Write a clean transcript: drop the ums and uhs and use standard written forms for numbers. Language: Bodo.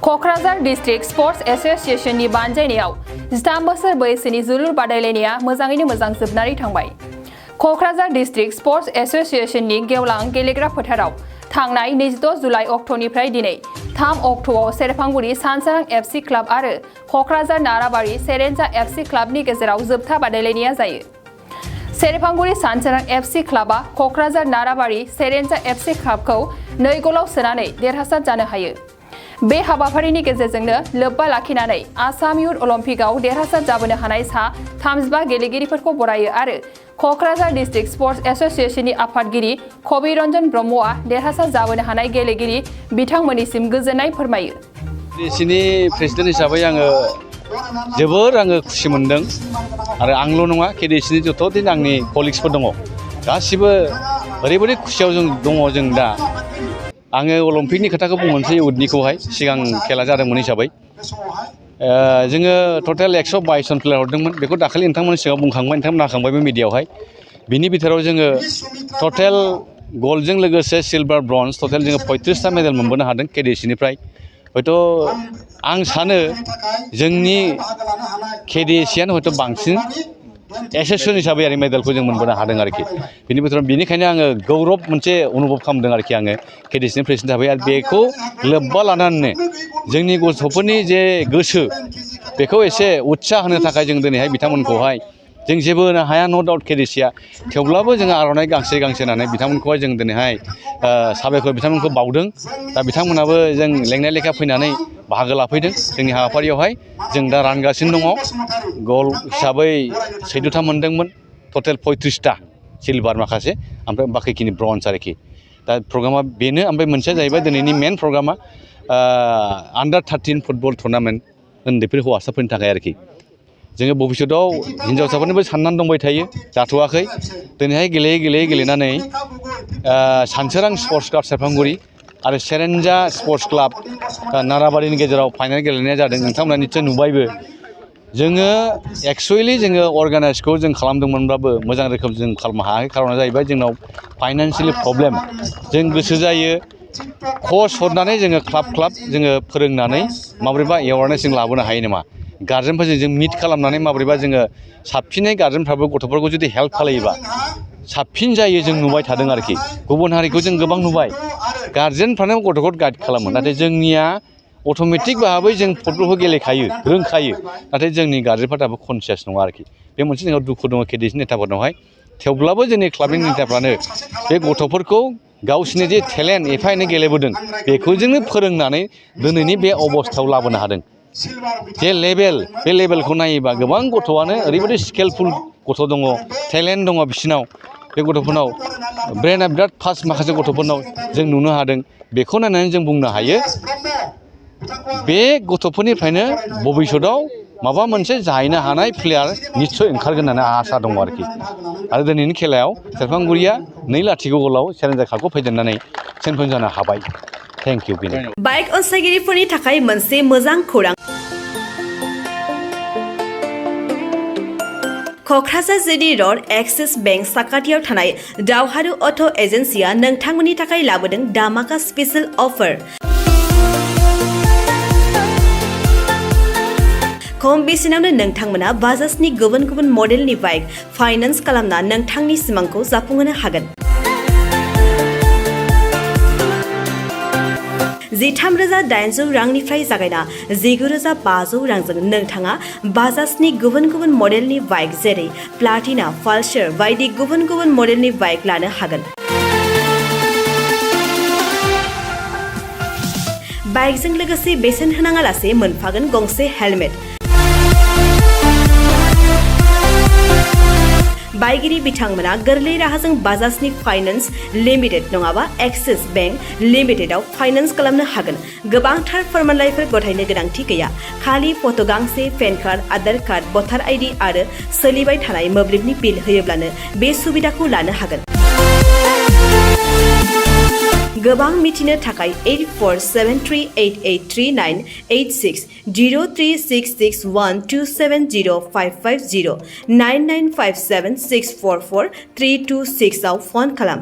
क'क्राझार डिस्ट्रिक्ट स्पर्ट्स एसोसिएशननि बानजायनायाव 13 बोसोर बैसोनि जोलुर बादायलायनाया मोजाङैनो मोजां जोबनानै थांबाय। क'क्राझार डिस्ट्रिक्ट स्पर्ट्स एसोसिएशननि गेवलां गेलेग्रा फोथाराव थांनाय 26 जुलाइ अक्ट'निफ्राय दिनै 3 अक्ट'आव सेरफांगुरि सानसोरां एफसि क्लाब आरो क'क्राझार नाराबारि सेरेन्जा एफसि क्लाबनि गेजेराव जोबथा बादायलायनाया जायो। सेरफांगुरि सानसोरां एफसि क्लाबा क'क्राझार नाराबारि सेरेन्जा एफसि क्लाबखौ 2 गलाव सोनानै देरहासार जानो हायो। बे हाबाफारिनि गेजेरजोंनो लोब्बा लाखिनानै आसाम युथ अलिम्पिकआव देरहासार जाबोनो हानाय सा 35 गेलेगिरिफोरखौ बरायो आरो क'क्राझार डिस्ट्रिक्ट स्पर्ट्स एसोसिएशननि आफादगिरि कबिरन्जन ब्रह्मआ देरहासार जाबोनो हानाय गेलेगिरि बिथांमोननिसिम गोजोननाय फोरमायो। दिसिनि प्रेसिडेन्ट हिसाबै जोबोर खुसि मोनदों आरो आंल' नङा केडिसिनि जथ'दिन आंनि कलिग्सफोर दङ गासिबो ओरैबायदि खुसियाव दङ जों दा। आङो अलिम्पिकनि खोथाखौ बुंनोसै इउथनिखौहाय सिगां खेला जादोंमोन हिसाबै जोङो टटेल 122 जन प्लेयार हरदोंमोन। बेखौ दाखालि नोंथांमोननि सिगाङाव बुंखांबाय, नोंथांमोना हाखांबायबो मिडियायावहाय। बिनि बिथोराव जोङो टटेल गल्डजों लोगोसे सिलभार ब्रन्ज टटेल जोङो 35टा मेडेल मोनबोनो हादों केडिसिनिफ्राय। हयथ' आं सानो जोंनि केडिसियानो हयथ' बांसिन एसोसिएशन हिसाबै आरो मेडेलखौ जों मोनबोनो हादों आरोखि। बिनि बिथोराव बेनिखायनो आङो गौरब मोनसे अनुभब खालामदों आरोखि आङो केडिसिनि प्रेसिडेन्ट हिसाबै। आरो बेखौ लोब्बा लानानैनो जोंनि गथ'फोरनि जे गोसो बेखौ एसे उत्साह होनो थाखाय जों दिनैहाय बिथांमोनखौहाय जों जेबो होनो हाया न' डाउट केडिसिया, थेवब्लाबो जोङो आर'नाइ गांसे होनानै बिथांमोनखौहाय जों दिनैहाय साबायखर बिथांमोनखौ बावदों। दा बिथांमोनाबो जों लेंनाय लेखा फैनानै बाहागो लाफैदों जोंनि हाबाफारियावहाय। जों दा रानगासिनो दङ। गल्ड हिसाबै 14था मोनदोंमोन, टटेल 35टा सिलभार माखासे, ओमफ्राय बाखिखिनि ब्रन्ज आरोखि। दा प्रग्रामा बेनो। ओमफ्राय मोनसेया जाहैबाय दिनैनि मेन प्रग्रामा आन्डार 13 फुटबल टुर्नामेन्ट उन्दैफोर हौवासाफोरनि थाखाय आरोखि। जोङो भबिष्यतआव हिन्जावसाफोरनिबो साननानै दंबाय थायो, जाथ'वाखै। दिनैहाय गेलेनानै सानसोरां स्पर्ट्स क्लाब सेरफांगुरि आरो सेरेन्जा स्पर्ट्स क्लाब नाराबारिनि गेजेराव फाइनाल गेलेनाया जादों। नोंथांमोना निस्सय नुबायबो। जोङो एक्सुवेलि जोङो अर्गानाइजखौ जों खालामदोंमोनब्लाबो मोजां रोखोम जों खालामनो हायाखै। खारना जाहैबाय जोंनाव फाइनान्सियेलि प्रब्लेम। जों गोसो जायो कच हरनानै जोङो क्लाब जोङो फोरोंनानै माबोरैबा एवारनेस जों लाबोनो हायो नामा, गार्जेनफोरजों जों मिट खालामनानै माबोरैबा जोङो साबसिनै गार्जेनफ्राबो गथ'फोरखौ जुदि हेल्प खालायोबा साबसिन जायो। जों नुबाय थादों आरोखि। गुबुन हारिखौ जों गोबां नुबाय, गार्जेनफ्रानो गथ'खौ गाइड खालामो। नाथाय जोंनिया अट'मेटिक भाबै जों फुटबलखौ गेलेखायो, रोंखायो, नाथाय जोंनि गार्जेनफ्रा दाबो कनसियास नङा आरोखि। बे मोनसे जोंनाव दुखु दङ केडिसि नेताफोरनावहाय। थेवब्लाबो जोंनि क्लाबनि नेताफ्रानो बे गथ'फोरखौ गावसिनि जे टेलेन्ट एफा एनै गेलेबोदों बेखौ जोंनो फोरोंनानै दिनैनि बे अबस्थायाव लाबोनो हादों। जे बे लेभेलखौ नायोबा गोबां गथ'आनो ओरैबायदि स्किलफुल गथ' दङ, टेलेन्ट दङ बिसिनाव। बे गथ'फोरनाव ब्रेनआ बिराद फास्ट माखासे गथ'फोरनाव जों नुनो हादों। बेखौ नायनानै जों बुंनो हायो बे गथ'फोरनिफ्रायनो भबिष्यतआव माबा मोनसे जाहैनो हानाय प्लेयार निस्सय ओंखारगोन होननानै आसा दङ आरोखि। आरो दिनैनि खेलायाव सेरफांगुरिया 2-0 गलाव सेरेन्जा क्लाबखौ फेजेननानै चेम्पियन जानो हाबाय। Thank you. बाइक अनसायगिरिफोरनि थाखाय मोनसे मोजां खौरां। Kokrajhar GD road axis bank साखाथियाव थानाय दावहारु अट' एजेन्सिया नोंथांमोननि थाखाय लाबोदों दामाका स्पेशेल अफार। खम बेसेनावनो नोंथांमोना बाजाजनि गुबुन गुबुन मडेलनि बाइक फाइनान्स खालामना नोंथांनि सिमांखौ जाफुंहोनो हागोन। 13,800 रांनिफ्राय जागायना 19,500 रांजों नोंथाङा बाजाजनि गुबुन गुबुन मडेलनि बाइक जेरै प्लाटिना, पालसार बायदि गुबुन गुबुन मडेलनि बाइक लानो हागोन। बाइकजों लोगोसे बेसेन होनाङा लासे मोनफागोन गंसे हेलमेट। बाइगिरि बिथांमोना गोरलै राहाजों बाजाजनि फाइनान्स लिमिटेड नङाबा एक्सिस बेंक लिमिटेडआव फाइनान्स खालामनो हागोन। गोबांथार फोरमानलाइफोर गथायनो गोनांथि गैया। खालि फट' गांसे, पेन कार्ड, आधार कार्ड, भटार आइडि आरो सोलिबाय थानाय मोब्लिबनि बिल होयोब्लानो बे सुबिदाखौ लानो हागोन। गोबां मिथिनो थाखाय 8473883986 03661270550 9957644326 आव फन खालाम।